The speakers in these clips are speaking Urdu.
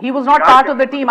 He was not part of the team.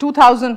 2000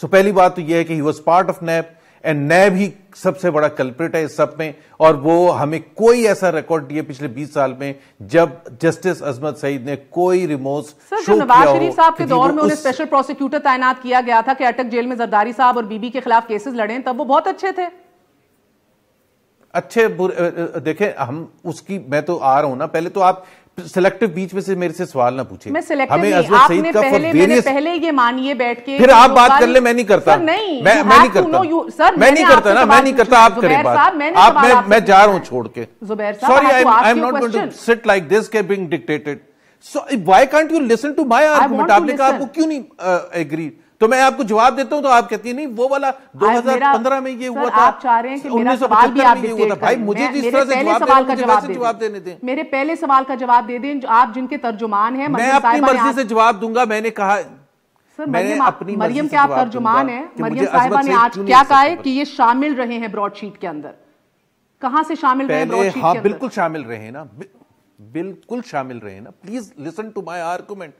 سو پہلی بات تو یہ ہے کہ he was part of NAB and NAB ہی سب سے بڑا کلپریٹ ہے اس سب میں, اور وہ ہمیں کوئی ایسا ریکارڈ نہیں ہے پچھلے 20 سال میں جب جسٹس عصمت سعید نے کوئی ریمورس شو کیا ہو. نواز شریف صاحب کے دور میں انہیں اسپیشل پروسیکیوٹر تعینات کیا گیا تھا کہ اٹک جیل میں زرداری صاحب اور بی بی کے خلاف کیسز لڑیں, تب وہ بہت اچھے تھے. اچھے دیکھیں ہم اس کی, میں تو آ رہا ہوں نا, پہلے تو آپ سلیکٹو بیچ میں سے میرے سے سوال نہ پوچھیں. میں سلیکٹو نہیں, آپ نے پہلے یہ مانیے بیٹھ کے, پھر آپ بات کر لیں, میں نہیں کرتا, میں نہیں کرتا, میں نہیں کرتا نا, میں نہیں کرتا, آپ کریں بات, آپ میں جا رہا ہوں چھوڑ کے. Sorry, I'm not going to sit like this کے being dictated. So why can't you listen to my argument? آپ نے کہا آپ کو کیوں نہیں agree, تو میں آپ کو جواب دیتا ہوں تو آپ کہتی ہیں نہیں وہ والا 2015 میں یہ ہوا تھا, آپ چاہ رہے ہیں کہ میرا سوال بھی آپ ڈکٹیٹ کریں. بھائی مجھے جس طرح سے جواب دینے دیں, میرے پہلے سوال کا جواب دے دیں, آپ جن کے ترجمان ہیں. میں اپنی مرضی سے جواب دوں گا. میں نے کہا مریم کے آپ ترجمان ہیں, مریم صاحبہ نے آج کیا کہا ہے کہ یہ شامل رہے ہیں براڈ شیٹ کے اندر. کہاں سے شامل رہے ہیں براڈ شیٹ کے اندر؟ بالکل شامل رہے ہیں نا, بالکل شامل رہے نا. Please listen to my argument.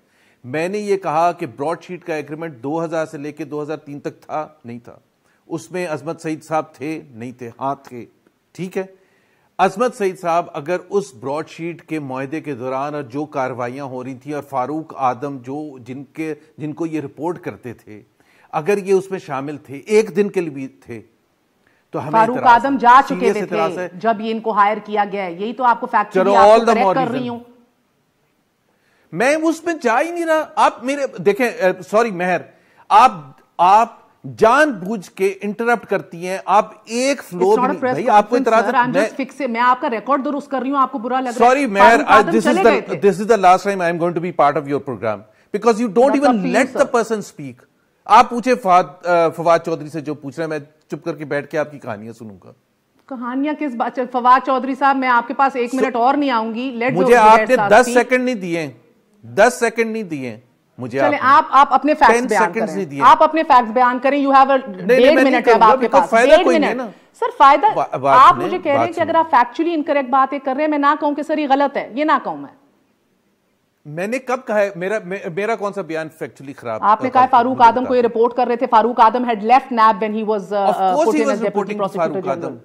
میں نے یہ کہا کہ براڈ شیٹ کا ایگریمنٹ 2000 سے لے کے 2003 تک تھا نہیں تھا, اس میں عصمت سعید صاحب تھے نہیں تھے, ہاں تھے, ٹھیک ہے. عصمت سعید صاحب اگر اس براڈ شیٹ کے معاہدے کے دوران اور جو کاروائیاں ہو رہی تھیں اور فاروق آدم جو جن کو یہ رپورٹ کرتے تھے, اگر یہ اس میں شامل تھے ایک دن کے لیے بھی تھے تو ہمیں فاروق آدم جا چکے تھے جب یہ ان کو ہائر کیا گیا ہے. یہی تو آپ کو فیکٹ کر رہی ہوں. میں اس میں جا ہی نہیں رہا. آپ میرے دیکھیں, سوری مہر, آپ جان بوجھ کے انٹرپٹ کرتی ہیں. آپ ایک فلو بھائی آپ کو اعتراض ہے, میں آپ کا ریکارڈ درست کر رہی ہوں, آپ کو برا لگ رہا ہے. سوری مہر, this is the last time I am going to be part of your program because you don't even let the person speak. آپ پوچھیں فواد چودھری سے جو پوچھ رہے ہیں, میں چپ کر کے بیٹھ کے آپ کی کہانیاں سنوں گا. کہانیاں کس بات؟ فواد چودھری صاحب میں آپ کے پاس 1 منٹ اور نہیں آؤں گی. مجھے آپ نے 10 سیکنڈ نہیں دیے, 10 سیکنڈ نہیں دیے مجھے. چلیں آپ اپنے فیکٹس بیان کریں, آپ اپنے فیکٹس بیان کریں. یو ہیو 1.5 منٹ ہے آپ کے پاس. فائدہ کوئی نہیں نا سر, فائدہ آپ مجھے کہہ رہے ہیں کہ اگر آپ فیکچولی انکریکٹ باتیں کر رہے ہیں, میں نہ کہوں کہ سر یہ غلط ہے, یہ نہ کہوں. میں نے کب کہا ہے میرا کون سا بیان فیکچولی خراب؟ آپ نے کہا فاروق آدم کو یہ رپورٹ کر رہے تھے. فاروق آدم had left NAB when he was put in as deputy prosecutor general.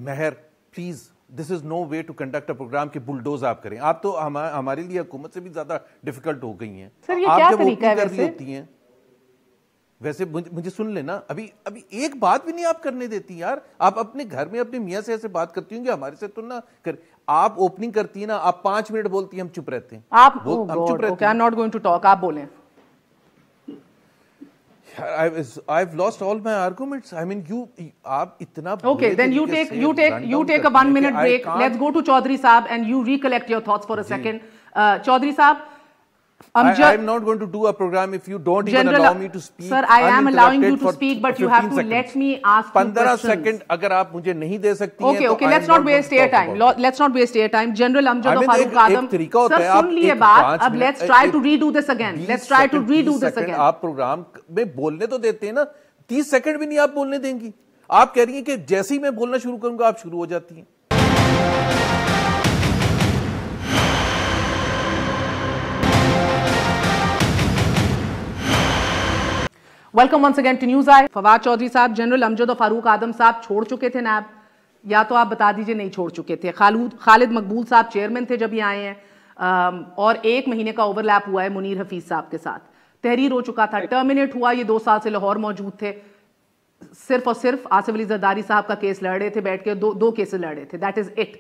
مہر please, this is no way to conduct a program کہ بلڈوز آپ کریں. آپ تو ہمارے لیے حکومت سے بھی زیادہ ڈیفیکلٹ ہو گئی ہیں. سر یہ کیا طریقہ ہے ویسے؟ ویسے مجھے سن لینا, ابھی ایک بات بھی نہیں آپ کرنے دیتی یار. آپ اپنے گھر میں اپنے میاں سے ایسے بات کرتی ہوں کہ ہمارے سے تو نہ کر. آپ اوپننگ کرتی ہیں نا, آپ 5 منٹ بولتی ہیں, ہم چپ رہتے ہیں. آپ چپ رہتے ہیں. I'm not going to talk, آپ بولیں. I've lost all my arguments. I mean, آپ اتنا. Okay, then you take a 1 minute break. Let's go to Chaudhry Saab and you recollect your thoughts for a second. Chaudhry Saab, I'm not going to do a program if you don't even allow me to speak. Sir, I am allowing you to speak, but you have to let me ask you questions. 15 second اگر آپ مجھے نہیں دے سکتی ہیں تو okay, let's not waste your time. Let's not waste your time. General Amjad of Farouk Adam, sir سن لیے بات, اب let's try to redo this again. Let's try to redo this again. آپ پروگرام میں بولنے تو دیتے ہیں نا, 30 سیکنڈ بھی نہیں آپ بولنے دیں گی. آپ کہہ رہی ہیں کہ جیسے ہی میں بولنا شروع کروں گا آپ شروع ہو جاتی ہیں. Welcome once again to News I. Fawad Chaudhry صاحب, جنرل امجد اور فاروق آدم صاحب چھوڑ چکے تھے نیب, یا تو آپ بتا دیجئے نہیں چھوڑ چکے تھے. خالد مقبول صاحب چیئرمین تھے جب یہ آئے ہیں, اور 1 مہینے کا اوور لیپ ہوا ہے منیر حفیظ صاحب کے ساتھ. تحریر ہو چکا تھا, ٹرمینیٹ ہوا, یہ 2 سال سے لاہور موجود تھے. صرف اور صرف آصف علی زرداری صاحب کا کیس لڑ رہے تھے, بیٹھ کے 2 کیسز لڑ رہے تھے. That is it.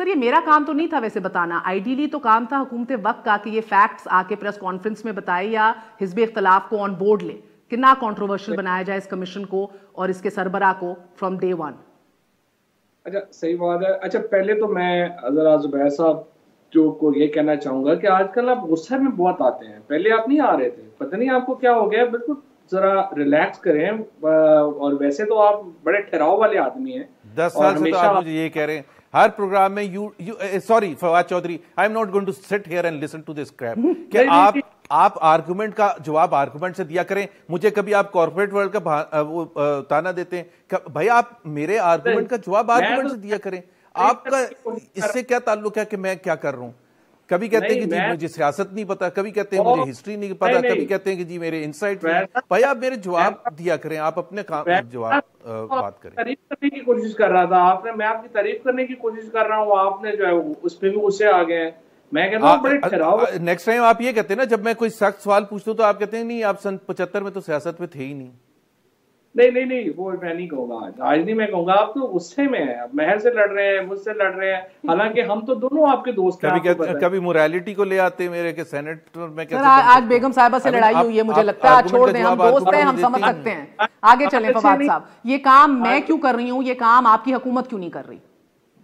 سر یہ میرا کام تو نہیں تھا ویسے بتانا. آئیڈیلی تو کام تھا حکومت وقت کا کہ یہ فیکٹس آ کے پریس کانفرنس میں بتائے یا حزب اختلاف کو آن بورڈ لے کہ نہ کنٹروورشل بنایا جائے اس کمیشن کو اور اس کے سربراہ کو فرام ڈے 1. اچھا صحیح بات ہے. اچھا پہلے تو میں ذرا زبیر صاحب جو کو یہ کہنا چاہوں گا کہ آج کل آپ غصے میں بہت آتے ہیں, پہلے آپ نہیں آ رہے تھے, پتہ نہیں آپ کو کیا ہو گیا. بالکل ذرا ریلیکس کریں, اور ویسے تو آپ بڑے ٹھہراؤ والے آدمی ہیں. 10 سال سے تو آپ مجھے یہ کہہ رہے ہیں ہر پروگرام میں. Sorry Fawad Chaudhry, I am not going to sit here and listen to this crap کہ آپ آرگومنٹ کا جواب آرگومنٹ سے دیا کریں. مجھے کبھی آپ کارپوریٹ ورلڈ کا وہ تانا دیتے ہیں, بھائی آپ میرے آرگومنٹ کا جواب آرگومنٹ سے دیا کریں. آپ کا اس سے کیا تعلق ہے کہ میں کیا کر رہا ہوں؟ کبھی کہتے ہیں کہ جی مجھے سیاست نہیں پتا, کبھی کہتے ہیں مجھے ہسٹری نہیں پتا, کبھی کہتے ہیں کہ جی میرے انسائٹ. بھائی آپ میرے جواب دیا کریں, آپ اپنے جواب بات کریں. تعریف کرنے کی کوشش کر رہا تھا آپ نے, میں آپ کی تعریف کرنے کی کوشش کر رہا ہوں, آپ نے جو ہے اس پہ بھی غصے آ گئے ہیں. میں کہتا ہوں بڑے ٹھہراؤ. نیکسٹ ٹائم آپ یہ کہتے ہیں نا, جب میں کوئی سخت سوال پوچھتا ہوں تو آپ کہتے ہیں نہیں آپ سن 75 میں تو سیاست میں تھے ہی نہیں. نہیں وہ میں نہیں کہوں گا, آج نہیں میں کہوں گا. آپ تو غصے میں ہیں, مہر سے لڑ رہے ہیں, مجھ سے لڑ رہے ہیں, حالانکہ ہم تو دونوں آپ کے دوست ہیں. کبھی موریلٹی کو لے آتے میرے کہ سینٹ میں کیسے. آج بیگم صاحبہ سے لڑائی ہوئی ہے, مجھے لگتا ہے چھوڑ دیں, ہم دوست ہیں, ہم سمجھ سکتے ہیں. آگے چلیں فواد صاحب, یہ کام میں کیوں کر رہی ہوں, یہ کام آپ کی حکومت کیوں نہیں کر رہی؟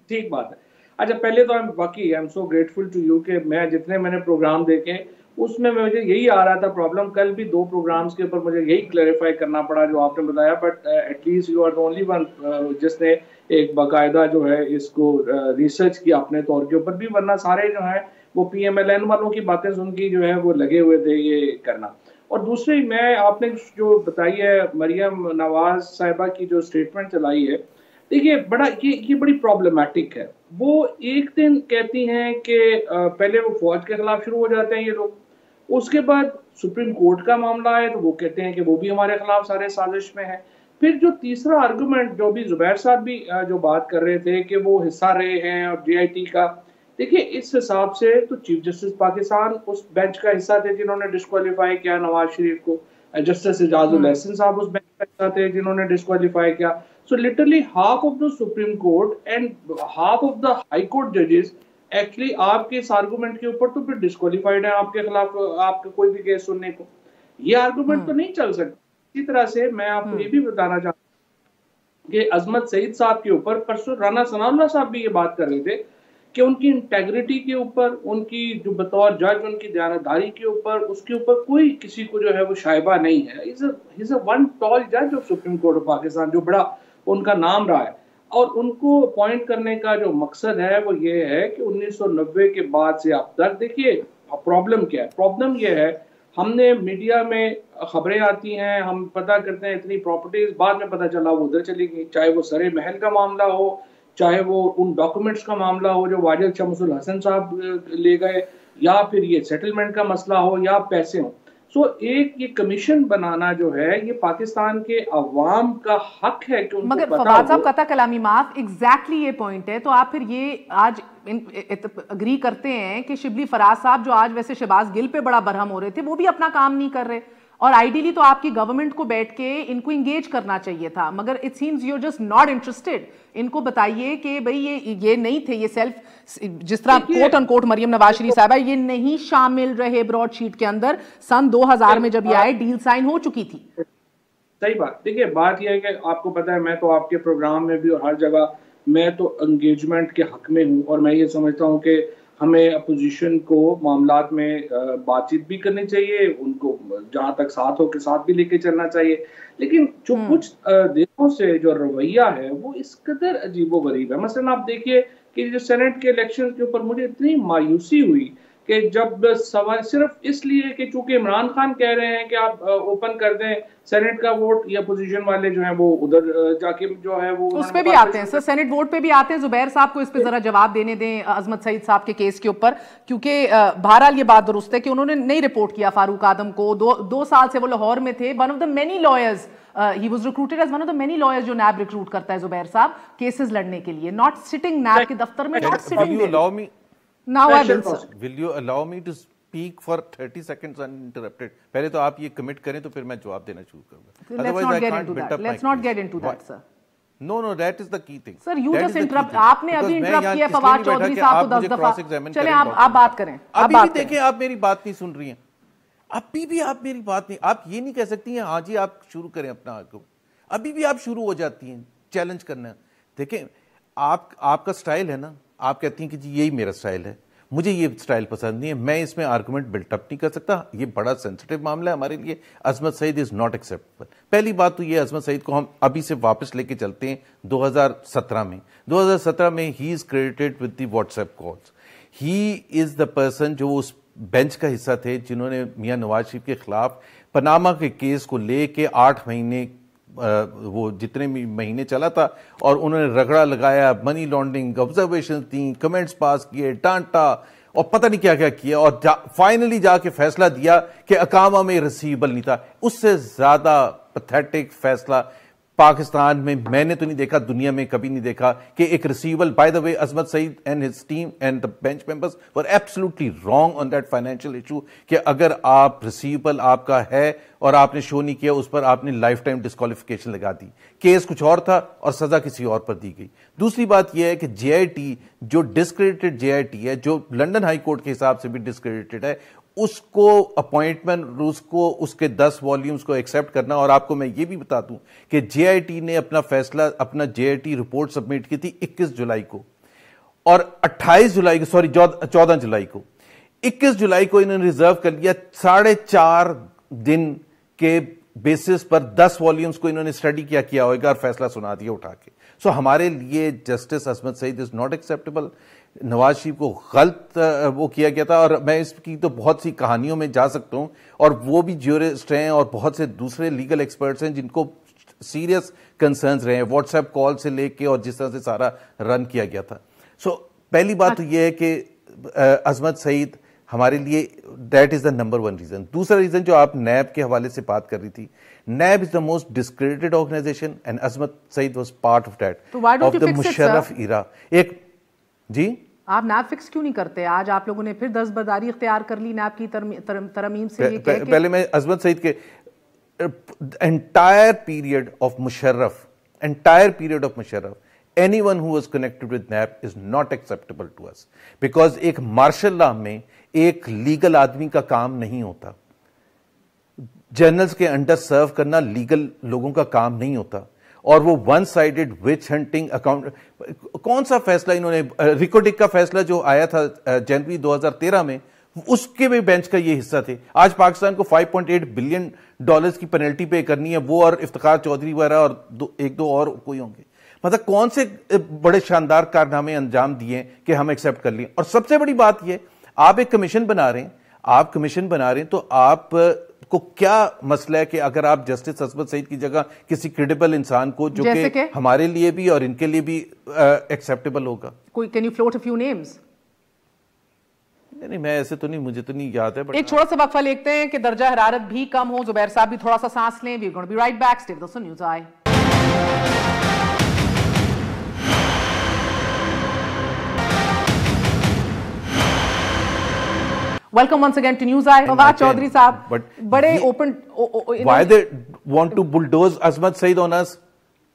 ٹھیک بات ہے. اچھا پہلے تو باقی I am so grateful to you کہ میں جتنے میں نے پروگرام دیکھے اس میں مجھے یہی آ رہا تھا پرابلم. کل بھی 2 پروگرامز کے اوپر مجھے یہی کلیریفائی کرنا پڑا جو آپ نے بتایا, but at least you are the only one جس نے ایک باقاعدہ جو ہے اس کو ریسرچ کیا اپنے طور کے اوپر بھی, ورنہ سارے جو ہیں وہ پی ایم ایل این والوں کی باتیں سن کی جو ہے وہ لگے ہوئے تھے یہ کرنا. اور دوسری میں آپ نے جو بتائی ہے مریم نواز صاحبہ کی جو اسٹیٹمنٹ چلائی ہے, دیکھیے یہ بڑی پرابلمٹک ہے. وہ ایک دن کہتی ہیں کہ پہلے وہ فوج کے خلاف شروع ہو جاتے ہیں یہ لوگ, اس کے بعد سپریم کورٹ کا معاملہ ہے تو وہ کہتے ہیں کہ وہ بھی ہمارے خلاف سارے سازش میں ہے. پھر جو تیسرا آرگومنٹ جو بھی زبیر صاحب بھی جو بات کر رہے تھے کہ وہ حصہ رہے ہیں اور جے آئی ٹی کا, دیکھیے اس حساب سے تو چیف جسٹس پاکستان اس بینچ کا حصہ تھے جنہوں نے ڈسکوالیفائی کیا نواز شریف کو, جسٹس اعجاز الاحسن صاحب اس بینچ کا حصہ تھے جنہوں نے ڈسکوالیفائی کیا. So literally half of the Supreme Court and half of the High Court judges actually آپ کے اس آرگومنٹ کے اوپر تو پھر ڈسکوالیفائڈ ہیں آپ کے خلاف آپ کا کوئی بھی کیس سننے کو. یہ آرگومنٹ تو نہیں چل سکتا. اسی طرح سے میں آپ کو یہ بھی بتانا چاہتا ہوں کہ عظمت سعید صاحب کے اوپر پرسوں رانا ثناء اللہ صاحب بھی یہ بات کر رہے تھے کہ ان کی انٹیگریٹی کے اوپر, ان کی جو بطور جج ان کی دیانتداری کے اوپر, اس کے اوپر کوئی کسی کو جو ہے وہ شائبہ نہیں ہے. He's a one tall judge of Supreme Court of Pakistan, جو بڑا ان کا نام رہا ہے. اور ان کو اپوائنٹ کرنے کا جو مقصد ہے وہ یہ ہے کہ 1990 کے بعد سے اب تک, دیکھیے پرابلم کیا ہے, پرابلم یہ ہے ہم نے میڈیا میں خبریں آتی ہیں, ہم پتہ کرتے ہیں اتنی پراپرٹیز, بعد میں پتہ چلا وہ ادھر چلی گئی, چاہے وہ سرے محل کا معاملہ ہو, چاہے وہ ان ڈاکومنٹس کا معاملہ ہو جو واجد شمس الحسن صاحب لے گئے, یا پھر یہ سیٹلمنٹ کا مسئلہ ہو, یا پیسے ہوں. سو ایک یہ کمیشن بنانا جو ہے یہ پاکستان کے عوام کا حق ہے کہ ان کو مگر فواد صاحب قطع کلامی معاف, ایگزیکٹلی یہ پوائنٹ ہے. تو آپ پھر یہ آج اگری کرتے ہیں کہ شبلی فراز صاحب جو آج ویسے شہباز گل پہ بڑا برہم ہو رہے تھے وہ بھی اپنا کام نہیں کر رہے, اور آئیڈیلی تو آپ کی گورنمنٹ کو بیٹھ کے ان کو انگیج کرنا چاہیے تھا, مگر it seems you just not interested. ان کو بتائیے کہ بھئی یہ نہیں تھے, یہ سیلف جس طرح کوٹ ان کوٹ مریم نواز شریف صاحبہ یہ نہیں شامل رہے براڈ شیٹ کے اندر. سن 2000 میں جب یہ آئے ڈیل سائن ہو چکی تھی. صحیح بات. دیکھیے بات یہ ہے کہ آپ کو پتہ ہے میں تو آپ کے پروگرام میں بھی اور ہر جگہ میں تو انگیجمنٹ کے حق میں ہوں, اور میں یہ سمجھتا ہوں کہ ہمیں اپوزیشن کو معاملات میں بات چیت بھی کرنی چاہیے, ان کو جہاں تک ساتھ ہو کے ساتھ بھی لے کے چلنا چاہیے. لیکن جو کچھ دنوں سے جو رویہ ہے وہ اس قدر عجیب و غریب ہے. مثلا آپ دیکھیے کہ جو سینٹ کے الیکشن کے اوپر مجھے اتنی مایوسی ہوئی کہ جب صرف اس لیے کہ چونکہ عمران خان کہہ رہے ہیں کہ آپ اوپن کر دیں سینٹ کا ووٹ, یا اپوزیشن والے جو ہیں وہ ادھر جا کے جو ہے وہ اس پہ بھی آتے ہیں سر, سینٹ ووٹ پہ بھی آتے ہیں. زبیر صاحب کو اس پہ ذرا جواب دینے دیں عظمت سعید صاحب کے کیس کے اوپر, کیونکہ بہرحال یہ بات درست ہے کہ انہوں نے نہیں رپورٹ کیا فاروق آدم کو. 2 سال سے وہ لاہور میں تھے. One of the many lawyers, he was recruited as one of the many lawyers جو نیب ریکروٹ کرتا ہے زبیر صاحب کیسز لڑنے کے لیے, not sitting نیب کے دفتر میں, not sitting there. Now I will, sir. Will you allow me to speak for 30 seconds uninterrupted? پہلے تو آپ یہ کمٹ کریں تو پھر میں جواب دینا شروع کروں گا. Let's not get into that. Let's not get into that, sir. No, that is the key thing. Sir, you just interrupt. آپ نے ابھی interrupt کیا فواد چودھری صاحب کو 10 دفعہ. چلیں آپ بات کریں. ابھی بھی دیکھیں آپ میری بات نہیں سن رہی ہیں, ابھی بھی آپ میری بات نہیں, آپ یہ نہیں کہہ سکتی ہیں ہاں جی آپ شروع کریں اپنا حکم. ابھی بھی آپ شروع ہو جاتی ہیں چیلنج کرنا. دیکھیں آپ کا سٹائل ہے نا, آپ کہتی ہیں کہ جی یہی میرا سٹائل ہے, مجھے یہ سٹائل پسند نہیں ہے, میں اس میں آرگومنٹ بلٹ اپ نہیں کر سکتا, یہ بڑا سینسٹیو معاملہ ہے ہمارے لیے. عظمت سعید از ناٹ ایکسیپٹیبل. پہلی بات تو یہ عظمت سعید کو ہم ابھی سے واپس لے کے چلتے ہیں 2017 میں. 2017 میں he is credited with the WhatsApp calls. He is the person جو اس بینچ کا حصہ تھے جنہوں نے میاں نواز شریف کے خلاف پناما کے کیس کو لے کے 8 مہینے وہ جتنے بھی مہینے چلا تھا, اور انہوں نے رگڑا لگایا, منی لانڈرنگ آبزرویشن دیں, کمنٹس پاس کیے, ڈانٹا, اور پتہ نہیں کیا کیا کیا, اور فائنلی جا کے فیصلہ دیا کہ اقامہ میں ریسیویبل نہیں تھا. اس سے زیادہ پیتھیٹک فیصلہ پاکستان میں نے تو نہیں دیکھا, دنیا میں کبھی نہیں دیکھا کہ ایک receivable. By the way, Azmat Saeed and his team and the bench members were absolutely wrong on that financial issue کہ اگر آپ ریسیویبل آپ کا ہے اور آپ نے شو نہیں کیا, اس پر آپ نے لائف ٹائم ڈسکوالیفیکیشن لگا دی. کیس کچھ اور تھا اور سزا کسی اور پر دی گئی. دوسری بات یہ ہے کہ جے آئی ٹی جو ڈسکریڈیٹڈ جے آئی ٹی ہے, جو لنڈن ہائی کورٹ کے حساب سے بھی ڈسکریڈیٹڈ ہے, اس کو اپوائنٹمنٹ, اس کو اس کے 10 والیومز کو ایکسیپٹ کرنا. اور آپ کو میں یہ بھی بتا دوں کہ جے آئی ٹی نے اپنا فیصلہ, اپنا جے آئی ٹی رپورٹ سبمٹ کی تھی 21 جولائی کو, اور 28 جولائی کو, سوری 14 جولائی کو, 21 جولائی کو انہوں نے ریزرو کر لیا. 4.5 دن کے بیسس پر 10 والیومز کو انہوں نے اسٹڈی کیا ہوگا اور فیصلہ سنا دیا اٹھا کے. سو ہمارے لیے justice Asmat Saeed is not acceptable. Nawaz Sharif کو غلط وہ کیا گیا تھا, اور میں اس کی تو بہت سی کہانیوں میں جا سکتا ہوں, اور وہ بھی جیورسٹ ہیں اور بہت سے دوسرے لیگل ایکسپرٹس ہیں جن کو سیریس کنسرنز رہے ہیں, واٹس ایپ کال سے لے کے اور جس طرح سے سارا رن کیا گیا تھا. سو پہلی بات تو یہ ہے کہ عصمت سعید ہمارے لیے that is the number 1 reason. دوسرا ریزن جو آپ نیب کے حوالے سے بات کر رہی تھی, NAB is the most discredited organisation and Asmat Saeed was part of that, of the Musharraf era. ایک جی آپ نیب فکس کیوں نہیں کرتے؟ آج آپ لوگوں نے پھر دستبرداری اختیار کر لی نیب کی ترمیم سے. یہ کہہ کے پہلے میں عصمت سعید کے entire period of Musharraf, anyone who was connected with NAB is not acceptable to us, because ایک مارشل لا میں ایک لیگل آدمی کا کام نہیں ہوتا. جنرلز کے انڈر سرو کرنا لیگل لوگوں کا کام نہیں ہوتا, اور وہ ون سائیڈڈ وچ ہنٹنگ اکاؤنٹ. کون سا فیصلہ انہوں نے, ریکوڈک کا فیصلہ جو آیا تھا جنوری 2013 میں, اس کے بھی بینچ کا یہ حصہ تھے. آج پاکستان کو $5.8 بلین کی پینلٹی پے کرنی ہے, وہ اور افتخار چودھری وغیرہ اور ایک دو اور کوئی ہوں گے. مطلب کون سے بڑے شاندار کارنامے انجام دیے کہ ہم ایکسیپٹ کر لیں. اور سب سے بڑی بات یہ, آپ ایک کمیشن بنا رہے ہیں, تو آپ کو کیا مسئلہ ہے کہ اگر آپ جسٹس عصمت سعید کی جگہ کسی کریڈیبل انسان کو, جو کہ ہمارے لیے بھی اور ان کے لیے بھی ایکسیپٹیبل ہوگا. کوئی can you float a few names? نہیں, میں ایسے تو نہیں, مجھے تو نہیں یاد ہے. ایک چھوٹا سا وقفہ لیتے ہیں کہ درجہ حرارت بھی کم ہو, زبیر صاحب بھی تھوڑا سا سانس لیں. We're going to be right back. Stay with us on News Eye. Welcome once again to News Eye. Fawad Chaudhry صاحب, بڑے open. Why they want to bulldoze Azmat Saeed on us?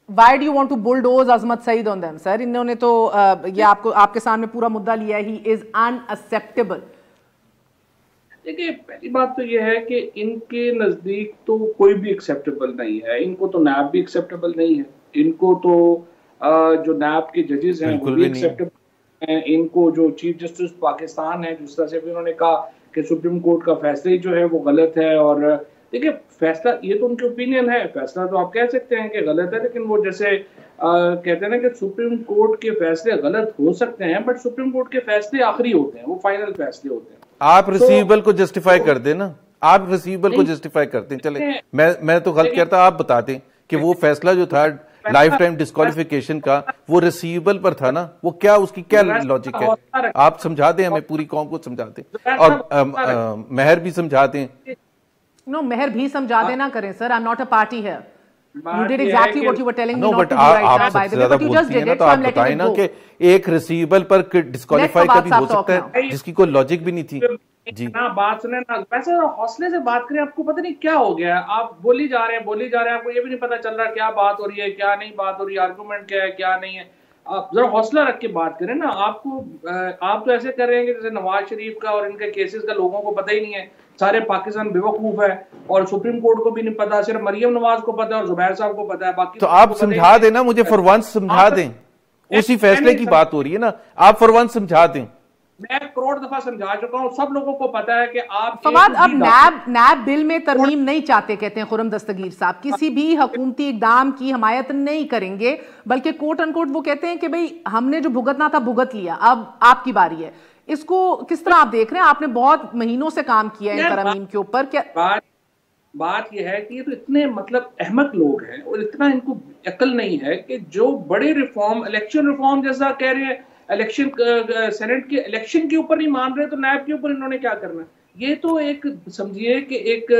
Why do you want to bulldoze Azmat Saeed on them, sir? انہوں نے تو یہ آپ کے سامنے پورا مدعا لیا, he is unacceptable. دیکھیں, پہلی بات تو یہ ہے کہ ان کے نزدیک تو کوئی بھی ایکسیپٹیبل نہیں ہے. ان کو تو نیب بھی ایکسیپٹیبل نہیں ہے, ان کو تو جو نیب کے ججز ہیں وہ بھی ایکسیپٹیبل ہیں, ان کو جو چیف جسٹس پاکستان ہے, جس طرح سے بھی انہوں نے کہا کہ سپریم کورٹ کا فیصلہ جو ہے وہ غلط ہے. اور دیکھیں, فیصلہ یہ تو ان کی اوپینین ہے, فیصلہ تو آپ کہہ سکتے ہیں کہ غلط ہے, لیکن وہ جیسے کہتے ہیں نا کہ سپریم کورٹ کے فیصلے غلط ہو سکتے ہیں, بٹ سپریم کورٹ کے فیصلے آخری ہوتے ہیں, وہ فائنل فیصلے ہوتے ہیں. آپ ریسیویبل کو جسٹیفائی کر دیں نا, آپ ریسیویبل کو جسٹیفائی کرتے ہیں. چلے, میں تو غلط کرتا, آپ بتا دیں کہ وہ فیصلہ جو تھا لائف ٹائم ڈسکوالیفیکیشن کا, وہ ریسیویبل پر تھا نا, وہ کیا, اس کی کیا لاجک ہے؟ آپ سمجھا دیں ہمیں, پوری قوم کو سمجھا دیں, اور مہر بھی سمجھا دیں. No, مہر بھی سمجھا دینا کریں سر. I'm not a party here. You did exactly what you were telling me not to do right now, by the way, but you just did it, so I'm letting it go. کہ ایک ریسیویبل پر ڈسکوالیفائی کبھی ہو سکتا ہے جس کی کوئی لاجک بھی نہیں تھی. جی بات سنیں نا, ویسے حوصلے سے بات کریں. آپ کو پتہ نہیں کیا ہو گیا ہے, آپ بولی جا رہے ہیں, آپ کو یہ بھی نہیں پتا چل رہا کیا بات ہو رہی ہے, کیا نہیں بات ہو رہی ہے, آرگومنٹ کیا ہے, کیا نہیں ہے. آپ ذرا حوصلہ رکھ کے بات کریں نا. آپ تو ایسے کر رہے ہیں کہ جیسے نواز شریف کا اور ان کے کیسز کا لوگوں کو پتہ ہی نہیں ہے, سارے پاکستان بے وقوف ہے, اور سپریم کورٹ کو بھی نہیں پتا, صرف مریم نواز کو پتا ہے اور زبیر صاحب کو پتا ہے, باقی تو آپ سمجھا دیں نا مجھے, فار ونس سمجھا دیں. اسی فیصلے کی بات ہو رہی ہے نا, آپ فار ونس سمجھا دیں. میں کروڑ دفعہ سمجھا چکا ہوں, سب لوگوں کو پتا ہے کہ آپ فواد اب نیب بل میں ترمیم نہیں چاہتے, کہتے ہیں خرم دستگیر صاحب, کسی بھی حکومتی اقدام کی حمایت نہیں کریں گے, بلکہ کوٹ ان کوٹ وہ کہتے ہیں کہ بھئی ہم نے جو بھگتنا تھا بھگت لیا, اب آپ کی باری ہے. اس کو کس طرح آپ دیکھ رہے ہیں؟ آپ نے بہت مہینوں سے کام کیا ہے ترمیم کے اوپر. کیا بات یہ ہے کہ یہ تو اتنے مطلب احمق لوگ ہیں اور اتنا ان کو عقل نہیں ہے کہ جو بڑے ریفارم, الیکشن ریفارم جیسا کہہ رہے ہیں الیکشن سینٹ کے الیکشن کے اوپر نہیں مان رہے تو نیب کے اوپر انہوں نے کیا کرنا ہے؟ یہ تو ایک سمجھیے کہ ایک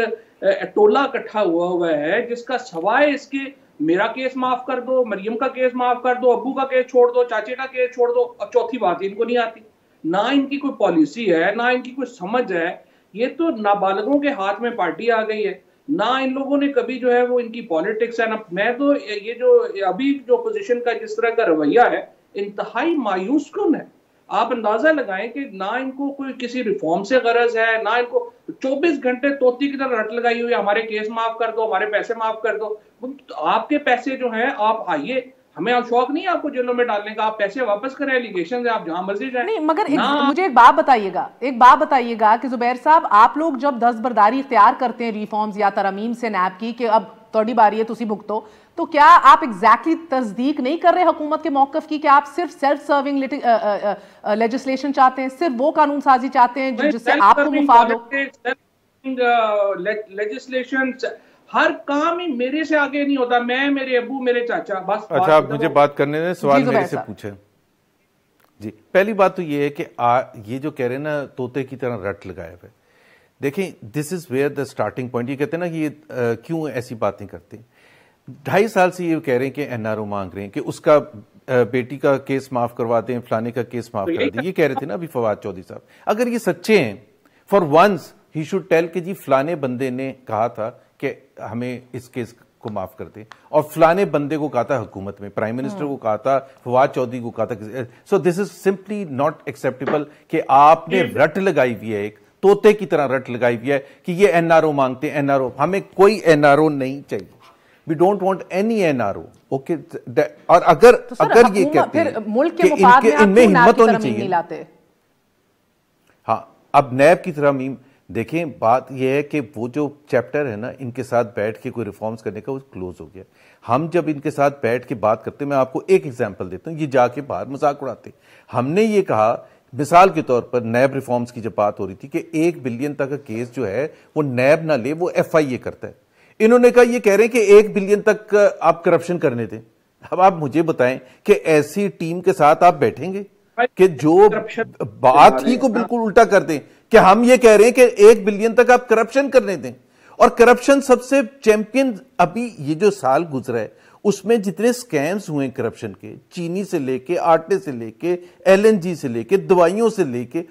ٹولہ اکٹھا ہوا ہے جس کا سوائے اس کے میرا کیس معاف کر دو، مریم کا کیس معاف کر دو، ابو کا کیس چھوڑ دو، چاچے کا کیس چھوڑ دو، اور چوتھی بات ان کو نہیں آتی، نہ ان کی کوئی پالیسی ہے، نہ ان کی کوئی سمجھ ہے. یہ تو نابالغوں کے ہاتھ میں پارٹی آ گئی ہے، نہ ان لوگوں نے کبھی جو ہے وہ ان کی پالیٹکس ہے. میں تو یہ جو ابھی جو اپوزیشن کا جس طرح کا رویہ ہے انتہائی مایوس کن ہے. آپ اندازہ لگائیں کہ نہ ان کو کوئی کسی ریفارم سے غرض ہے، نہ ان کو 24 گھنٹے طوطی کی طرح رٹ لگائی ہوئی ہمارے کیس معاف کر دو، ہمارے پیسے معاف کر دو. آپ کے پیسے جو ہیں آپ آئیے، ہمیں اب شوق نہیں ہے آپ کو جیلوں میں ڈالنے کا، آپ پیسے واپس کریں، ایلیگیشن سے آپ جہاں مرضی جائیں. نہیں مگر مجھے ایک بات بتائیے گا کہ زبیر صاحب آپ لوگ جب دستبرداری اختیار کرتے ہیں ریفارمز یا ترامیم سے نیب کی کہ اب تھوڑی باری ہے تسی بھگتو، تو کیا آپ ایگزیکٹلی تصدیق نہیں کر رہے حکومت کے موقف کی کہ آپ صرف سیلف سرونگ لیجسلیشن چاہتے ہیں، صرف وہ قانون سازی چاہتے ہیں جس سے آپ کو مفاد ہو؟ لیجسلیشن ہر کام ہی میرے سے آگے نہیں ہوتا، میں، میرے ابو، میرے چاچا، بس. اچھا آپ مجھے بات کرنے دیں، سوال میرے سے پوچھیں. جی پہلی بات تو یہ ہے کہ یہ جو کہہ رہے ہیں نا طوطے کی طرح رٹ لگائے ہوئے، دیکھیں this is where the starting point. یہ کہتے ہیں نا کہ یہ کیوں ایسی باتیں کرتے ہیں. 2.5 سال سے یہ کہہ رہے ہیں کہ این آر او مانگ رہے ہیں کہ اس کا بیٹی کا کیس معاف کروا دیں، فلانے کا کیس معاف کروا دیں. یہ کہہ رہے تھے نا ابھی فواد چودھری صاحب. اگر یہ سچے ہیں for once he should tell کہ جی فلانے بندے نے کہا تھا کہ ہمیں اس کیس کو معاف کر دیں، اور فلانے بندے کو کہا تھا حکومت میں، پرائم منسٹر کو کہا تھا، فواد چودھری کو کہا تھا. سو دس از سمپلی ناٹ ایکسیپٹیبل کہ آپ نے رٹ لگائی ہوئی ہے، ایک طوطے کی طرح رٹ لگائی ہوئی ہے کہ یہ این آر او مانگتے ہیں. این آر او ہمیں کوئی این آر او نہیں چاہیے. We don't want any NRO. Okay. اور اگر یہ کہتے ہیں کہ ان میں ہمت ہونی چاہیے. ہاں اب نیب کی ترمیم دیکھیں، بات یہ ہے کہ وہ جو چیپٹر ہے نا ان کے ساتھ بیٹھ کے کوئی ریفارمز کرنے کا وہ کلوز ہو گیا. ہم جب ان کے ساتھ بیٹھ کے بات کرتے ہیں، میں آپ کو ایک ایگزامپل دیتا ہوں، یہ جا کے باہر مذاق اڑاتے. ہم نے یہ کہا مثال کے طور پر نیب ریفارمز کی جب بات ہو رہی تھی کہ 1 بلین تک کا کیس جو ہے وہ نیب نہ لے، وہ FIA کرتا ہے. انہوں نے کہا یہ کہہ رہے ہیں کہ 1 بلین تک آپ کرپشن کرنے دیں. اب آپ مجھے بتائیں کہ ایسی ٹیم کے ساتھ آپ بیٹھیں گے کہ جو بات ہی کو بالکل الٹا کر دیں کہ ہم یہ کہہ رہے ہیں کہ 1 بلین تک آپ کرپشن کرنے دیں. اور کرپشن سب سے چیمپئن ابھی یہ جو سال گزرا ہے اس میں جتنے سکیمز ہوئے کرپشن کے، چینی سے لے کے، آٹے سے لے کے، LNG سے لے کے، دوائیوں سے لے کے،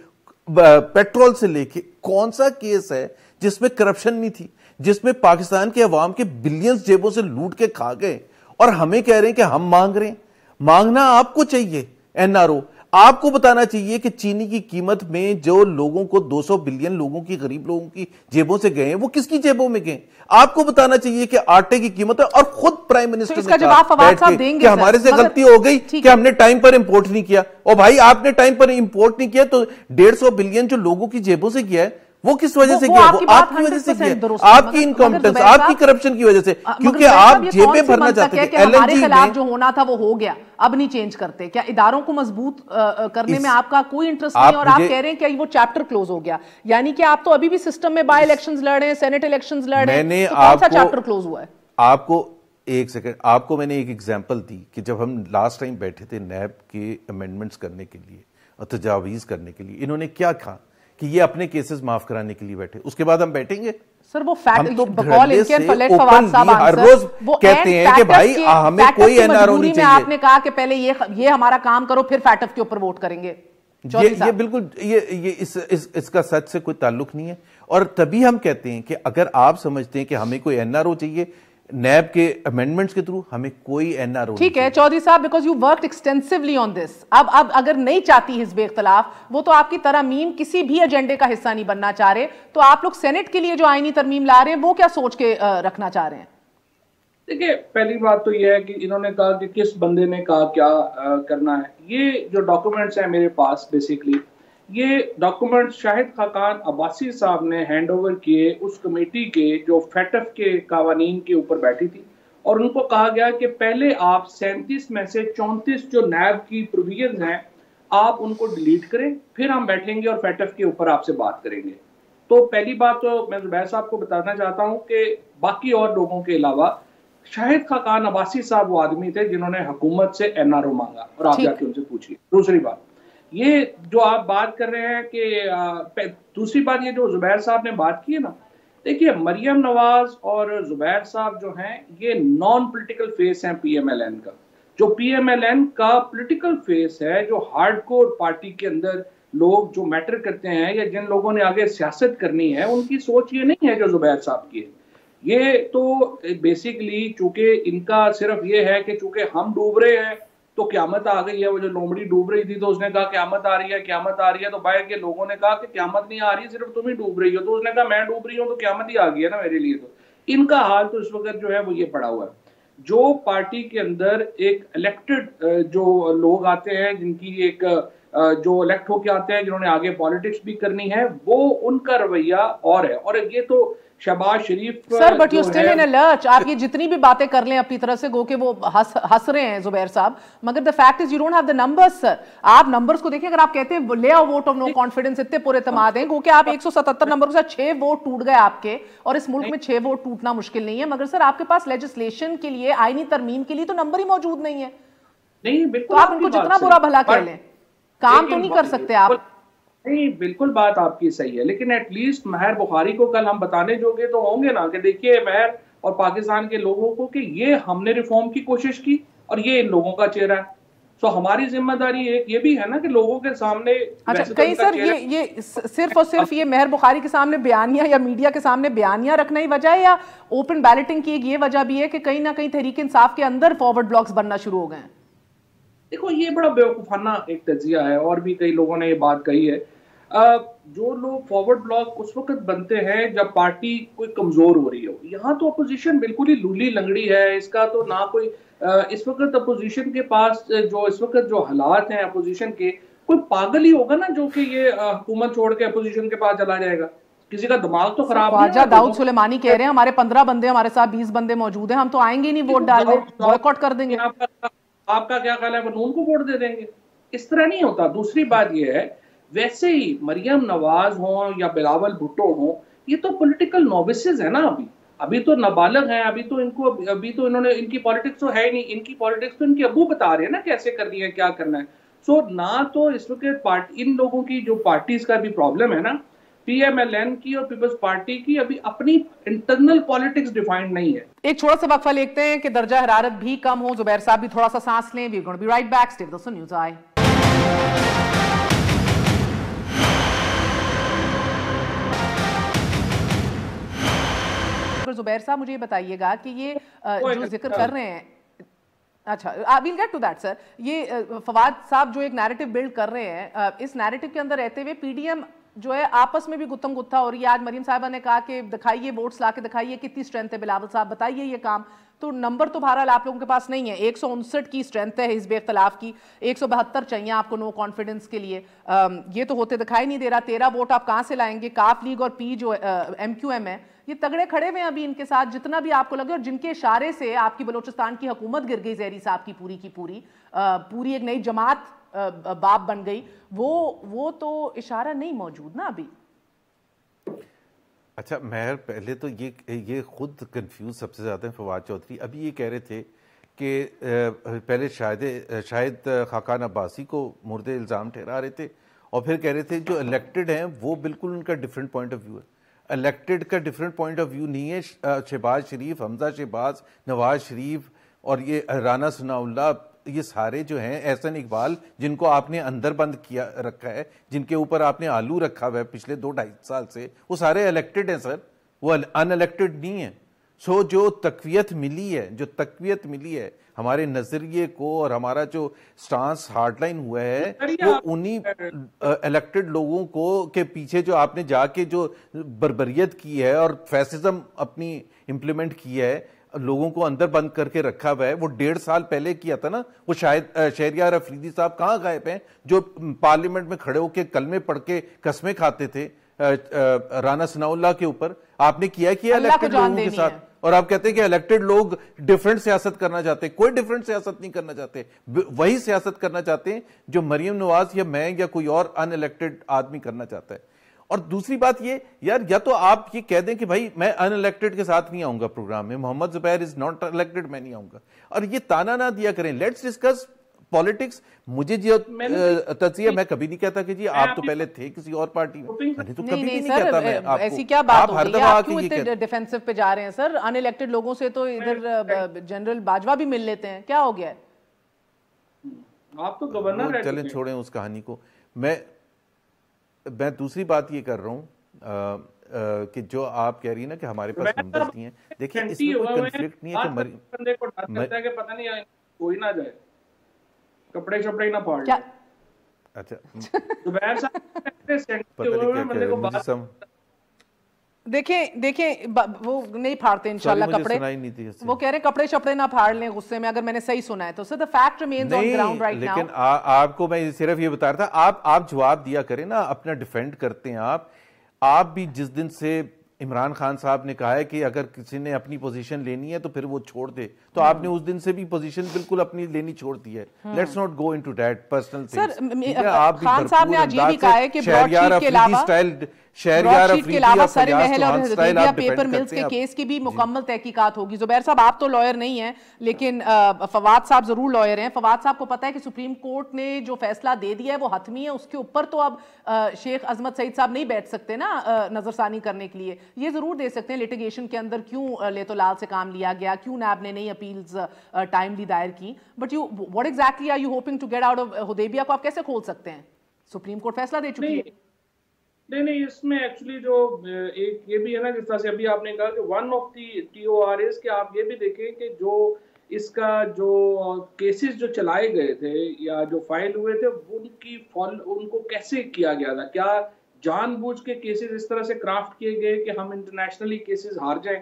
پیٹرول سے لے کے، کون سا کیس ہے جس میں کرپشن نہیں تھی، جس میں پاکستان کے عوام کے بلینز جیبوں سے لوٹ کے کھا گئے؟ اور ہمیں کہہ رہے ہیں کہ ہم مانگ رہے ہیں. مانگنا آپ کو چاہیے. NRO آپ کو بتانا چاہیے کہ چینی کی قیمت میں جو لوگوں کو 200 بلین لوگوں کی، غریب لوگوں کی جیبوں سے گئے ہیں، وہ کس کی جیبوں میں گئے؟ آپ کو بتانا چاہیے کہ آٹے کی قیمت ہے. اور خود پرائم منسٹر نے کہا کہ ہمارے سے غلطی ہو گئی کہ ہم نے ٹائم پر امپورٹ نہیں کیا. اور بھائی آپ نے ٹائم پر امپورٹ نہیں کیا تو 150 بلین جو لوگوں کی جیبوں سے کیا ہے وہ کس وجہ سے کیا؟ وہ آپ کی وجہ سے کیا، آپ کی انکمپٹنس، آپ کی کرپشن کی وجہ سے، کیونکہ آپ جیبیں بھرنا چاہتے تھے. ہمارے خلاف جو ہونا تھا وہ ہو گیا، اب نہیں چینج کرتے. کیا اداروں کو مضبوط کرنے میں آپ کا کوئی انٹرسٹ نہیں؟ اور آپ کہہ رہے ہیں کہ وہ چیپٹر کلوز ہو گیا، یعنی کہ آپ تو ابھی بھی سسٹم میں بائی الیکشنز لڑ رہے ہیں، سینٹ الیکشنز لڑ رہے ہیں، تو کون سا چیپٹر کلوز ہوا ہے؟ آپ کو ایک سیکنڈ، آپ کو میں نے ایک ایگزامپل دی کہ جب ہم لاسٹ ٹائم بیٹھے تھے نیب کے امینڈمنٹس کرنے کے لیے اور تجاویز کرنے کے لیے، انہوں نے کیا کہا کہ یہ اپنے کیسز معاف کرانے کے لیے بیٹھے. اس کے بعد ہم بیٹھیں گے؟ سر وہ فیکٹ بقول ان کے فلیٹ فواد صاحب ہر روز کہتے ہیں کہ بھائی ہمیں کوئی NRO نہیں چاہیے. آپ نے کہا کہ پہلے یہ ہمارا کام کرو پھر فیٹف کے اوپر ووٹ کریں گے. یہ بالکل یہ اس کا سچ سے کوئی تعلق نہیں ہے. اور تبھی ہم کہتے ہیں کہ اگر آپ سمجھتے ہیں کہ ہمیں کوئی NRO چاہیے نیب کے امینڈمنٹس کے تھرو، ہمیں کوئی NRO نہیں. ٹھیک ہے چودھری صاحب، بیکاز یو ورکڈ ایکسٹینسولی آن دس. اب اگر نہیں چاہتی حزب اختلاف، وہ تو آپ کی ترامیم کسی بھی ایجنڈے کا حصہ نہیں بننا چاہ رہے، تو آپ لوگ سینٹ کے لیے جو آئینی ترمیم لا رہے ہیں وہ کیا سوچ کے رکھنا چاہ رہے ہیں؟ دیکھیں پہلی بات تو یہ ہے کہ انہوں نے کہا کہ کس بندے نے کہا کیا کرنا ہے. یہ جو ڈاکومنٹس ہیں میرے پاس، بیسیکلی یہ ڈاکومنٹ شاہد خاقان عباسی صاحب نے ہینڈ اوور کیے اس کمیٹی کے جو فیٹف کے قوانین کے اوپر بیٹھی تھی، اور ان کو کہا گیا کہ پہلے آپ 37 میں سے 34 جو نیب کی پروویژنز ہیں آپ ان کو ڈیلیٹ کریں، پھر ہم بیٹھیں گے اور فیٹف کے اوپر آپ سے بات کریں گے. تو پہلی بات تو میں زبیر صاحب کو بتانا چاہتا ہوں کہ باقی اور لوگوں کے علاوہ شاہد خاقان عباسی صاحب وہ آدمی تھے جنہوں نے حکومت سے NRO مانگا، اور آپ جا کے ان سے پوچھیے. دوسری بات، یہ جو آپ بات کر رہے ہیں کہ دوسری بات یہ جو زبیر صاحب نے بات کی ہے نا، دیکھیے مریم نواز اور زبیر صاحب جو ہیں یہ نان پولیٹیکل فیس ہیں پی ایم ایل این کا. جو پی ایم ایل این کا پولیٹیکل فیس ہے، جو ہارڈ کور پارٹی کے اندر لوگ جو میٹر کرتے ہیں یا جن لوگوں نے آگے سیاست کرنی ہے، ان کی سوچ یہ نہیں ہے جو زبیر صاحب کی ہے. یہ تو بیسیکلی چونکہ ان کا صرف یہ ہے کہ چونکہ ہم ڈوب رہے ہیں تو قیامت آ گئی ہے. وہ جو لومڑی ڈوب رہی تھی تو اس نے کہا قیامت آ رہی ہے، قیامت آ رہی ہے. تو باہر کے لوگوں نے کہا کہ قیامت نہیں آ رہی، صرف تم ہی ڈوب رہی ہو. تو اس نے کہا میں ڈوب رہی ہوں تو قیامت ہی آ گئی ہے نا میرے لیے. تو ان کا حال تو اس وقت جو ہے وہ یہ پڑا ہوا ہے. جو پارٹی کے اندر ایک الیکٹڈ جو لوگ آتے ہیں، جن کی ایک جو الیکٹ ہو کے آتے ہیں، جنہوں نے آگے پالیٹکس بھی کرنی ہے، وہ ان کا رویہ اور ہے. اور یہ تو Shahbaz Sharif sir but you still in a lurch. آپ یہ جتنی بھی باتیں کر لیں اپنی طرف سے، گو کہ وہ ہنس رہے ہیں زبیر صاحب، مگر the fact is you don't have the numbers sir. آپ نمبرز کو دیکھیں. اگر آپ کہتے ہیں لے آؤ ووٹ آف نو کانفیڈنس، اتنے پورے اعتماد ہیں، گو کہ آپ 177 نمبر کے ساتھ 6 ووٹ ٹوٹ گئے آپ کے، اور اس ملک میں 6 ووٹ ٹوٹنا مشکل نہیں ہے. مگر سر آپ کے پاس لیجسلیشن کے لیے، آئینی ترمیم کے لیے تو نمبر ہی موجود نہیں ہے. نہیں بالکل، تو آپ ان کو جتنا برا بھلا کہہ لیں، کام تو نہیں کر سکتے آپ. نہیں بالکل بات آپ کی صحیح ہے، لیکن ایٹ لیسٹ مہر بخاری کو کل ہم بتانے جوگے تو ہوں گے نا کہ دیکھیے مہر اور پاکستان کے لوگوں کو کہ یہ ہم نے ریفارم کی کوشش کی اور یہ ان لوگوں کا چہرہ ہے. سو ہماری ذمہ داری ایک یہ بھی ہے نا کہ لوگوں کے سامنے. اچھا کہیں سر یہ صرف اور صرف یہ مہر بخاری کے سامنے بیانیہ یا میڈیا کے سامنے بیانیہ رکھنا ہی وجہ ہے، یا اوپن بیلٹنگ کی ایک یہ وجہ بھی ہے کہ کہیں نہ کہیں تحریک انصاف کے اندر فارورڈ بلاکس بننا شروع ہو گئے ہیں؟ دیکھو یہ بڑا بیوقوفانہ ایک تجزیہ ہے، اور بھی کئی لوگوں نے یہ بات کہی ہے. جو لوگ فارورڈ بلاک اس وقت بنتے ہیں جب پارٹی کوئی کمزور ہو رہی ہو. یہاں تو اپوزیشن بالکل ہی لولی لنگڑی ہے. اس کا تو نہ کوئی اس وقت اپوزیشن کے پاس جو اس وقت جو حالات ہیں اپوزیشن کے، کوئی پاگل ہی ہوگا نا جو کہ یہ حکومت چھوڑ کے اپوزیشن کے پاس چلا جائے گا. کسی کا دماغ تو خراب ہے. خواجہ داؤد سلیمانی کہہ رہے ہیں ہمارے 15 بندے، ہمارے ساتھ 20 بندے موجود ہیں، ہم تو آئیں گے نہیں ووٹ ڈالنے، بوائیکاٹ کر دیں گے. آپ کا کیا خیال ہے وہ نون کو ووٹ دے دیں گے؟ اس طرح نہیں ہوتا. دوسری بات یہ ہے، ویسے ہی مریم نواز ہوں یا بلاول بھٹو ہوں، یہ تو پولیٹیکل نووسز ہیں نا. ابھی تو نابالغ ہیں. ابھی تو انہوں نے، ان کی پالیٹکس تو ہے ہی نہیں. ان کی پالیٹکس تو ان کے ابو بتا رہے ہیں نا کیسے کرنی ہے، کیا کرنا ہے. سو نہ تو اس وقت ان لوگوں کی جو پارٹیز کا بھی پرابلم ہے نا، پی ایم ایل این کی اور پیپلز پارٹی کی ابھی اپنی انٹرنل پالیٹکس ڈیفائنڈ نہیں ہے. ایک چھوٹا سا وقفہ لیتے ہیں کہ درجہ حرارت بھی کم ہو، زبیر صاحب بھی تھوڑا سا سانس لیں. We are going to be right back. Stay with us on News I. Zubair صاحب مجھے یہ بتائیے گا کہ یہ جو ذکر کر رہے ہیں، اچھا we'll get to that sir. یہ فواد صاحب جو ایک نیریٹو بلڈ کر رہے ہیں، اس نیریٹو کے اندر رہتے ہوئے پی ڈی ایم جو ہے آپس میں بھی گتم گتھا ہو رہی ہے. آج مریم صاحبہ نے کہا کہ دکھائیے ووٹس لا کے دکھائیے کتنی اسٹرینتھ ہے، بلاول صاحب بتائیے یہ کام. تو نمبر تو بہرحال آپ لوگوں کے پاس نہیں ہے. 159 کی اسٹرینتھ ہے حزب اختلاف کی، 172 چاہیے آپ کو نو کانفیڈنس کے لیے. یہ تو ہوتے دکھائی نہیں دے رہا. 13 ووٹ آپ کہاں سے لائیں گے؟ کاف لیگ اور پی جو ایم کیو ایم ہے، یہ تگڑے کھڑے ہوئے ہیں ابھی ان کے ساتھ جتنا بھی آپ کو لگے، اور جن کے اشارے سے آپ کی بلوچستان کی حکومت گر گئی زہری صاحب کی پوری ایک نئی جماعت باپ بن گئی. وہ تو اشارہ نہیں موجود نا ابھی. اچھا مہر، پہلے تو یہ خود کنفیوز سب سے زیادہ ہیں فواد چودھری. ابھی یہ کہہ رہے تھے کہ پہلے شاید خاقان عباسی کو مورد الزام ٹھہرا رہے تھے، اور پھر کہہ رہے تھے جو الیکٹڈ ہیں وہ بالکل ان کا ڈیفرنٹ پوائنٹ آف ویو ہے. الیکٹڈ کا ڈیفرنٹ پوائنٹ آف ویو نہیں ہے. شہباز شریف، حمزہ شہباز، نواز شریف اور یہ رانا ثناء اللہ، یہ سارے جو ہیں، احسن اقبال جن کو آپ نے اندر بند کیا رکھا ہے، جن کے اوپر آپ نے آلو رکھا ہوا ہے پچھلے 2-2.5 سال سے، وہ سارے الیکٹڈ ہیں سر، وہ ان الیکٹڈ نہیں ہیں. سو جو تقویت ملی ہے ہمارے نظریے کو اور ہمارا جو سٹانس ہارڈ لائن ہوا ہے، وہ انہی الیکٹڈ لوگوں کو کے پیچھے جو آپ نے جا کے جو بربریت کی ہے اور فیسزم اپنی امپلیمنٹ کی ہے، لوگوں کو اندر بند کر کے رکھا ہوا ہے. وہ 1.5 سال پہلے کیا تھا نا. وہ شاید شہریار افریدی صاحب کہاں غائب ہیں جو پارلیمنٹ میں کھڑے ہو کے کلمے پڑھ کے قسمیں کھاتے تھے رانا ثناء اللہ کے اوپر. آپ نے کیا الیکٹڈ لوگوں کے ساتھ، اور آپ کہتے ہیں کہ الیکٹڈ لوگ ڈیفرنٹ سیاست کرنا چاہتے ہیں. کوئی ڈیفرنٹ سیاست نہیں کرنا چاہتے، وہی سیاست کرنا چاہتے ہیں جو مریم نواز یا میں یا کوئی اور ان الیکٹڈ آدمی کرنا چاہتا ہے. اور دوسری بات یہ یار، یا تو آپ یہ کہہ دیں کہ بھائی میں ان الیکٹڈ کے ساتھ نہیں آؤں گا پروگرام میں، محمد زبیر از ناٹ الیکٹڈ، میں نہیں آؤں گا، اور یہ تانا نہ دیا کریں. لیٹس ڈسکس پالیٹکس مجھے جو تجزیہ میں کبھی نہیں کہتا کہ جی آپ تو پہلے تھے کسی اور پارٹی میں تو کبھی نہیں کہتا میں آپ کو. ایسی کیا بات ہو رہی ہے, آپ کیوں اتنے ڈیفینسو پہ جا رہے ہیں سر؟ ان الیکٹڈ لوگوں سے تو ادھر جنرل باجوہ بھی مل لیتے ہیں, کیا ہو گیا ہے؟ آپ تو گورنر رہتے ہیں. چلیں چھوڑیں اس کہانی کو. میں دوسری بات یہ کر رہا ہوں کہ جو آپ کہہ رہی ہیں نا کہ ہمارے پاس ہمدردی ہیں, دیکھیں اس میں کوئی کنفلکٹ نہیں ہے بندے کو ڈر کرتا ہے کہ پتہ نہیں کوئی نہ جائے, کپڑے شپڑے نہ پھاڑ. اچھا زبیر صاحب دیکھیں وہ نہیں پھاڑتے انشاءاللہ کپڑے, وہ کہہ رہے ہیں کپڑے شپڑے نہ پھاڑ لیں غصے میں, اگر میں نے صحیح سنا ہے تو. سر the fact remains on ground right now. لیکن آپ کو میں صرف یہ بتا رہا تھا, آپ جواب دیا کریں نا, اپنا ڈیفینڈ کرتے ہیں آپ بھی. جس دن سے عمران خان صاحب نے کہا ہے کہ اگر کسی نے اپنی پوزیشن لینی ہے تو پھر وہ چھوڑ دے, تو آپ نے اس دن سے بھی پوزیشن بالکل اپنی لینی چھوڑ دی ہے. Let's not go into that personal things. Khan صاحب نے آج یہ بھی کہا ہے کہ براڈ شیٹ کے علاوہ سر محل اور حدیبیہ پیپر ملز کے کیس کی بھی مکمل تحقیقات ہوگی. زبیر صاحب آپ تو لائر نہیں ہیں, لیکن فواد صاحب ضرور لائر ہیں. فواد صاحب کو پتہ ہے کہ سپریم کورٹ نے جو فیصلہ دے دیا ہے وہ حتمی ہے, اس کے اوپر تو اب شیخ عظمت سعید صاحب نہیں بیٹھ سکتے نا نظر ثانی کرنے کے لیے. یہ ضرور دے سکتے ہیں لیٹیگیشن کے اندر کیوں لیتو لال سے کام لیا گیا, کیوں نیب نے نئی اپیلز ٹائملی دائر کی. But what exactly are you hoping to get out of حدیبیہ کو آپ کیسے کھول سکتے ہیں؟ سپریم کورٹ فیصلہ دے چکی ہے. نہیں اس میں ایکچولی جو ایک یہ بھی ہے نا, جس طرح سے ابھی آپ نے کہا کہ ون آف دی TORs کہ آپ یہ بھی دیکھیں کہ جو اس کا جو کیسز جو چلائے گئے تھے یا جو فائل ہوئے تھے ان کو کیسے کیا گیا تھا. کیا جان بوجھ کے کیسز اس طرح سے کرافٹ کیے گئے کہ ہم انٹرنیشنلی کیسز ہار جائیں,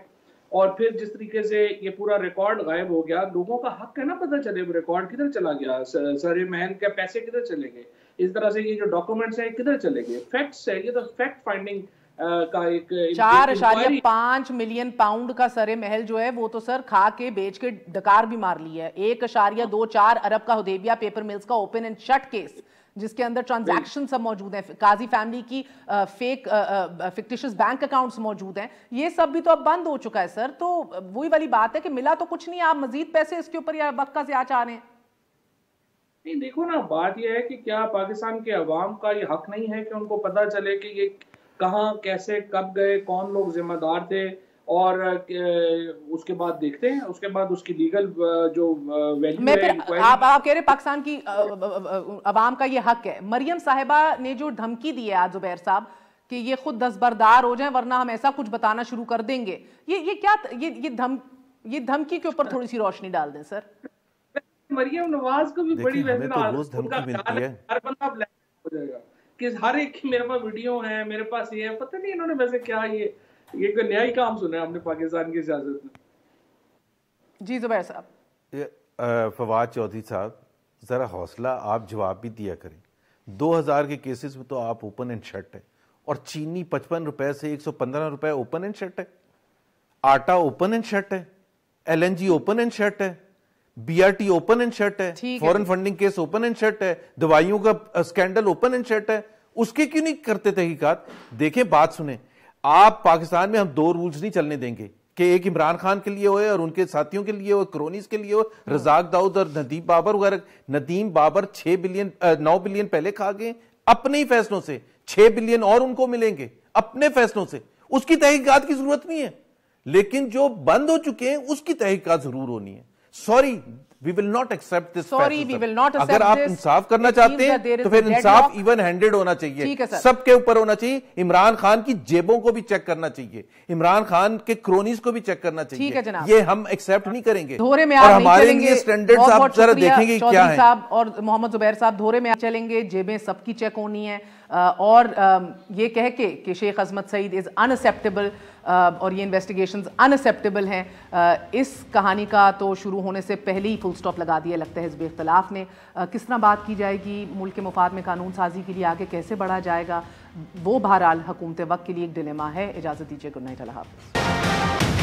اور پھر جس طریقے سے یہ پورا ریکارڈ غائب ہو گیا, لوگوں کا حق ہے نا پتہ چلے وہ ریکارڈ کدھر چلا گیا, سر محل کے پیسے کدھر چلے گئے, اس طرح سے یہ جو ڈاکومنٹس ہیں کدھر چلے گئے. فیکٹس ہے, یہ تو فیکٹ فائنڈنگ کا ایک 4.5 ملین پاؤنڈ کا سر محل جو ہے وہ تو سر کھا کے بیچ کے ڈکار بھی مار لی ہے. 1.24 ارب کا حدیبیہ پیپر ملز کا اوپن اینڈ شٹ کیس, جس کے اندر ٹرانزیکشن سب موجود ہیں, قاضی فیملی کی فیک فکٹیشس بینک اکاؤنٹس موجود ہیں, یہ سب بھی تو اب بند ہو چکا ہے سر. تو وہی والی بات ہے کہ ملا تو کچھ نہیں, آپ مزید پیسے اس کے اوپر یا وقت کا ضیاع چاہ رہے ہیں. نہیں دیکھو نا, بات یہ ہے کہ کیا پاکستان کے عوام کا یہ حق نہیں ہے کہ ان کو پتہ چلے کہ یہ کہاں کیسے کب گئے, کون لوگ ذمہ دار تھے, اور اس کے بعد دیکھتے ہیں اس کے بعد اس کی لیگل جو ویلیو ہے. آپ کہہ رہے پاکستان کی عوام کا یہ حق ہے. مریم صاحبہ نے جو دھمکی دی ہے آج زبیر صاحب کہ یہ خود دستبردار ہو جائیں ورنہ ہم ایسا کچھ بتانا شروع کر دیں گے, یہ کیا یہ دھمکی کے اوپر تھوڑی سی روشنی ڈال دیں سر. مریم نواز کو بھی بڑی ہر بندہ بلیک ہو جائے گا کہ ہر ایک میرے پاس ویڈیو ہیں, میرے پاس یہ ہے, پتہ نہیں انہوں نے ویسے کیا یہ کوئی نیا ہی کام سنا ہے ہم نے پاکستان کی سیاست میں. جی زبیر صاحب. فواد چودھری صاحب ذرا حوصلہ, آپ جواب بھی دیا کریں. 2000 کے کیسز میں تو آپ اوپن اینڈ شٹ ہے, اور چینی 55 روپے سے 115 روپے اوپن اینڈ شٹ ہے, آٹا اوپن اینڈ شٹ ہے, LNG اوپن اینڈ شٹ ہے, BRT اوپن اینڈ شٹ ہے, foreign funding case open and shut ہے, دوائیوں کا سکینڈل اوپن اینڈ شٹ ہے. اس کے کیوں نہیں کرتے تحقیقات؟ دیکھیں بات سنیں, آپ پاکستان میں ہم 2 رولز نہیں چلنے دیں گے کہ ایک عمران خان کے لیے ہوئے اور ان کے ساتھیوں کے لیے ہوئے, کرونیز کے لیے ہوئے, رزاق داؤد اور ندیم بابر وغیرہ. ندیم بابر 9 بلین پہلے کھا گئے اپنے ہی فیصلوں سے, 6 بلین اور ان کو ملیں گے اپنے فیصلوں سے. اس کی تحقیقات کی ضرورت نہیں ہے, لیکن جو بند ہو چکے ہیں اس کی تحقیقات ضرور ہونی ہے. Sorry we will not accept this. Sorry, we will not accept this. اگر آپ انصاف کرنا چاہتے ہیں تو پھر انصاف ایون ہینڈڈ ہونا چاہیے, سب کے اوپر ہونا چاہیے. عمران خان کی جیبوں کو بھی چیک کرنا چاہیے, عمران خان کے کرونیز کو بھی چیک کرنا چاہیے. یہ ہم ایکسپٹ نہیں کریں گے, دھورے میں اور آپ ہمارے نہیں چلیں لیے سٹینڈرڈز آپ ذرا دیکھیں گے کیا ہیں. صاحب اور محمد زبیر صاحب دھورے میں چلیں گے, جیبیں سب کی چیک ہونی ہے, اور یہ کہہ کے کہ شیخ عظمت سعید از اناسیپٹیبل اور یہ انویسٹیگیشنز اناسیپٹیبل ہیں, اس کہانی کا تو شروع ہونے سے پہلے ہی فل سٹاپ لگا دیا لگتا ہے حزب اختلاف نے. کس طرح بات کی جائے گی, ملک کے مفاد میں قانون سازی کے لیے آگے کیسے بڑھا جائے گا, وہ بہرحال حکومت وقت کے لیے ایک ڈیلیما ہے. اجازت دیجیے, گڈ نائٹ, اللہ حافظ.